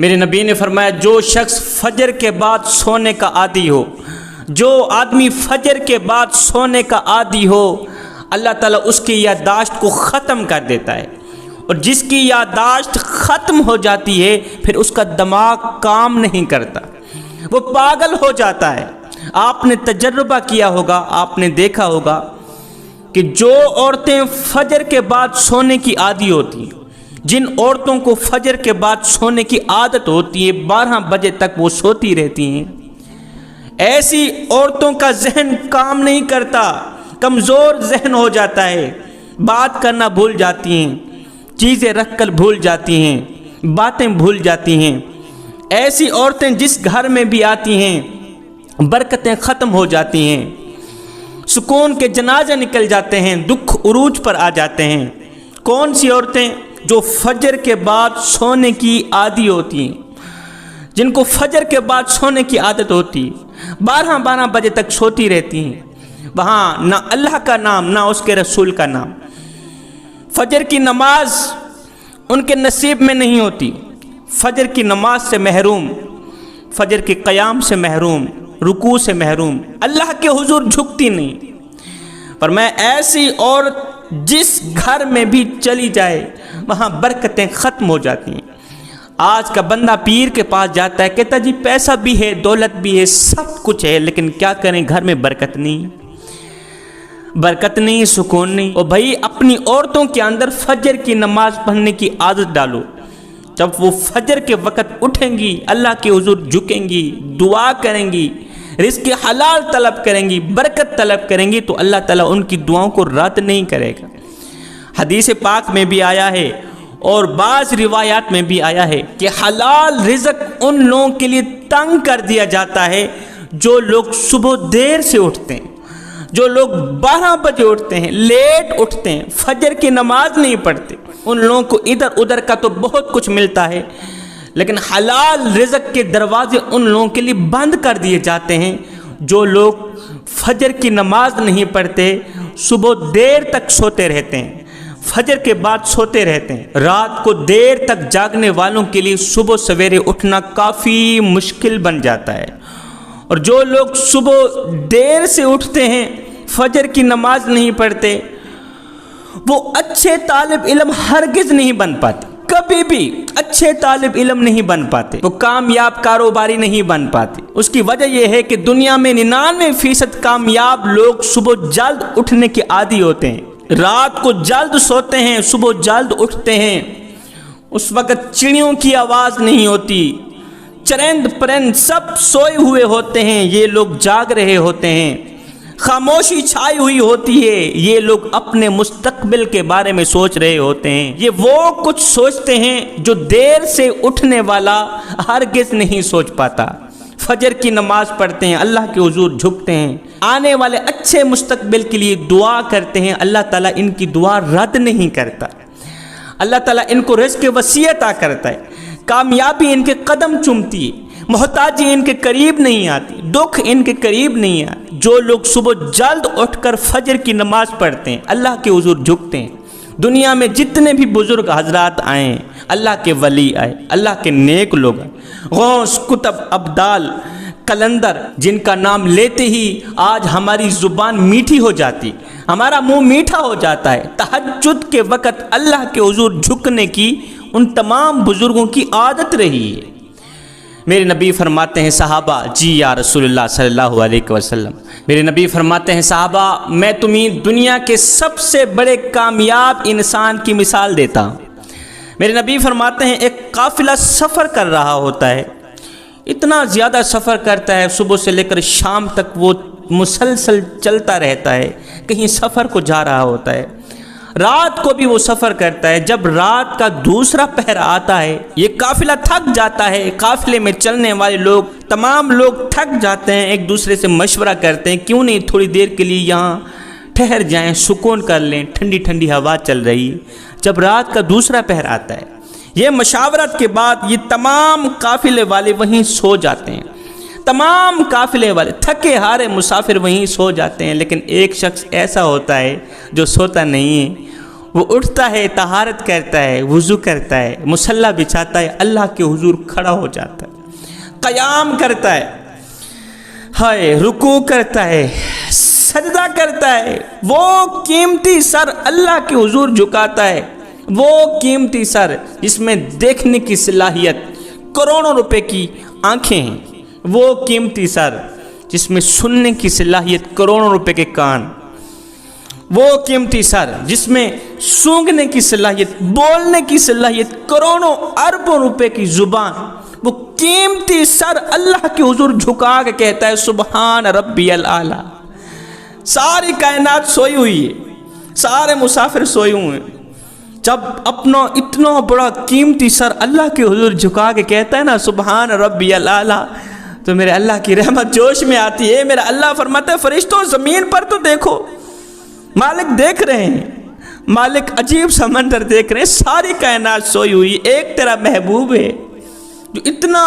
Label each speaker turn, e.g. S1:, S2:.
S1: میرے نبی نے فرمایا جو شخص فجر کے بعد سونے کا عادی ہو، جو آدمی فجر کے بعد سونے کا عادی ہو، اللہ تعالیٰ اس کی یادداشت کو ختم کر دیتا ہے، اور جس کی یادداشت ختم ہو جاتی ہے پھر اس کا دماغ کام نہیں کرتا، وہ پاگل ہو جاتا ہے۔ آپ نے تجربہ کیا ہوگا، آپ نے دیکھا ہوگا کہ جو عورتیں فجر کے بعد سونے کی عادی ہوتی ہیں، جن عورتوں کو فجر کے بعد سونے کی عادت ہوتی ہے 12 بجے تک وہ سوتی رہتی ہیں، ایسی عورتوں کا ذہن کام نہیں کرتا، کمزور ذہن ہو جاتا ہے، بات کرنا بھول جاتی ہیں، چیزیں رکھ کر بھول جاتی ہیں، باتیں بھول جاتی ہیں۔ ایسی عورتیں جس گھر میں بھی آتی ہیں برکتیں ختم ہو جاتی ہیں، سکون کے جنازے نکل جاتے ہیں، دکھ عروج پر آ جاتے ہیں۔ کون سی عورتیں؟ جو فجر کے بعد سونے کی عادی ہوتی ہیں، جن کو فجر کے بعد سونے کی عادت ہوتی ہے، 12 بجے تک سوتی رہتی ہیں، وہاں نہ اللہ کا نام نہ اس کے رسول کا نام، فجر کی نماز ان کے نصیب میں نہیں ہوتی، فجر کی نماز سے محروم، فجر کے قیام سے محروم، رکوع سے محروم، اللہ کے حضور جھکتی نہیں۔ پر میں ایسی عورت جس گھر میں بھی چلی جائے وہاں برکتیں ختم ہو جاتی ہیں۔ آج کا بندہ پیر کے پاس جاتا ہے، کہتا جی پیسہ بھی ہے، دولت بھی ہے، سب کچھ ہے، لیکن کیا کریں گھر میں برکت نہیں، برکت نہیں، سکون نہیں۔ اور بھائی اپنی عورتوں کے اندر فجر کی نماز پڑھنے کی عادت ڈالو، جب وہ فجر کے وقت اٹھیں گی اللہ کے حضور جھکیں گی، دعا کریں گی، رزق حلال طلب کریں گی، برکت طلب کریں گی، تو اللہ تعالیٰ ان کی دعاؤں کو رد نہیں کرے گا۔ حدیث پاک میں بھی آیا ہے اور بعض روایات میں بھی آیا ہے کہ حلال رزق ان لوگوں کے لیے تنگ کر دیا جاتا ہے جو لوگ صبح دیر سے اٹھتے ہیں، جو لوگ 12 بجے اٹھتے ہیں، لیٹ اٹھتے ہیں، فجر کی نماز نہیں پڑھتے، ان لوگوں کو ادھر ادھر کا تو بہت کچھ ملتا ہے، لیکن حلال رزق کے دروازے ان لوگوں کے لیے بند کر دیے جاتے ہیں جو لوگ فجر کی نماز نہیں پڑھتے، صبح دیر تک سوتے رہتے ہیں، فجر کے بعد سوتے رہتے ہیں۔ رات کو دیر تک جاگنے والوں کے لیے صبح سویرے اٹھنا کافی مشکل بن جاتا ہے، اور جو لوگ صبح دیر سے اٹھتے ہیں، فجر کی نماز نہیں پڑھتے، وہ اچھے طالب علم ہرگز نہیں بن پاتے، کبھی بھی اچھے طالب علم نہیں بن پاتے، وہ کامیاب کاروباری نہیں بن پاتے۔ اس کی وجہ یہ ہے کہ دنیا میں 99% کامیاب لوگ صبح جلد اٹھنے کے عادی ہوتے ہیں، رات کو جلد سوتے ہیں، صبح جلد اٹھتے ہیں، اس وقت چڑیوں کی آواز نہیں ہوتی، چرند پرند سب سوئے ہوئے ہوتے ہیں، یہ لوگ جاگ رہے ہوتے ہیں، خاموشی چھائی ہوئی ہوتی ہے، یہ لوگ اپنے مستقبل کے بارے میں سوچ رہے ہوتے ہیں، یہ وہ کچھ سوچتے ہیں جو دیر سے اٹھنے والا ہرگز نہیں سوچ پاتا۔ فجر کی نماز پڑھتے ہیں، اللہ کے حضور جھکتے ہیں، آنے والے اچھے مستقبل کے لیے دعا کرتے ہیں، اللہ تعالیٰ ان کی دعا رد نہیں کرتا، اللہ تعالیٰ ان کو رزق وسیع عطا کرتا ہے، کامیابی ان کے قدم چومتی ہے، محتاجی ان کے قریب نہیں آتی، دکھ ان کے قریب نہیں آتی۔ جو لوگ صبح جلد اٹھ کر فجر کی نماز پڑھتے ہیں، اللہ کے حضور جھکتے ہیں، دنیا میں جتنے بھی بزرگ حضرات آئے ہیں، اللہ کے ولی آئے، اللہ کے نیک لوگ آئے، غوث، کتب، ابدال، کلندر، جن کا نام لیتے ہی آج ہماری زبان میٹھی ہو جاتی، ہمارا منہ میٹھا ہو جاتا ہے۔ تہجد کے وقت اللہ کے حضور جھکنے کی ان تمام بزرگوں کی عادت رہی ہے۔ میرے نبی فرماتے ہیں صحابہ، جی یا رسول اللہ صلی اللہ علیہ وسلم، میرے نبی فرماتے ہیں صحابہ میں تمہیں دنیا کے سب سے بڑے کامیاب انسان کی مثال دیتا ہوں۔ میرے نبی فرماتے ہیں ایک قافلہ سفر کر رہا ہوتا ہے، اتنا زیادہ سفر کرتا ہے، صبح سے لے کر شام تک وہ مسلسل چلتا رہتا ہے، کہیں سفر کو جا رہا ہوتا ہے، رات کو بھی وہ سفر کرتا ہے۔ جب رات کا دوسرا پہر آتا ہے، یہ قافلہ تھک جاتا ہے، قافلے میں چلنے والے لوگ تمام لوگ تھک جاتے ہیں، ایک دوسرے سے مشورہ کرتے ہیں کیوں نہیں تھوڑی دیر کے لیے یہاں ٹھہر جائیں، سکون کر لیں، ٹھنڈی ٹھنڈی ہوا چل رہی ہے۔ جب رات کا دوسرا پہر آتا ہے، یہ مشاورت کے بعد یہ تمام قافلے والے وہیں سو جاتے ہیں، تمام قافلے والے تھکے ہارے مسافر وہیں سو جاتے ہیں، لیکن ایک شخص ایسا ہوتا ہے جو سوتا نہیں ہے، وہ اٹھتا ہے، طہارت کرتا ہے، وضو کرتا ہے، مصلی بچھاتا ہے، اللہ کے حضور کھڑا ہو جاتا ہے، قیام کرتا ہے، ہائے رکوع کرتا ہے، سجدہ کرتا ہے، وہ قیمتی سر اللہ کے حضور جھکاتا ہے، وہ قیمتی سر جس میں دیکھنے کی صلاحیت کروڑوں روپے کی آنکھیں ہیں، وہ قیمتی سر جس میں سننے کی صلاحیت کروڑوں روپے کے کان، وہ قیمتی سر جس میں سونگھنے کی صلاحیت، بولنے کی صلاحیت، کروڑوں اربوں روپے کی زبان، وہ قیمتی سر اللہ کے حضور جھکا کے کہتا ہے سبحان ربی الاعلیٰ۔ ساری کائنات سوئی ہوئی ہے، سارے مسافر سوئے ہوئے ہیں، جب اپنا اتنا بڑا قیمتی سر اللہ کے حضور جھکا کے کہتا ہے نا سبحان ربی الاعلیٰ، تو میرے اللہ کی رحمت جوش میں آتی ہے۔ میرا اللہ فرماتا ہے فرشتوں زمین پر تو دیکھو، مالک دیکھ رہے ہیں، مالک عجیب سا منظر دیکھ رہے ہیں، ساری کائنات سوئی ہوئی، ایک تیرا محبوب ہے جو اتنا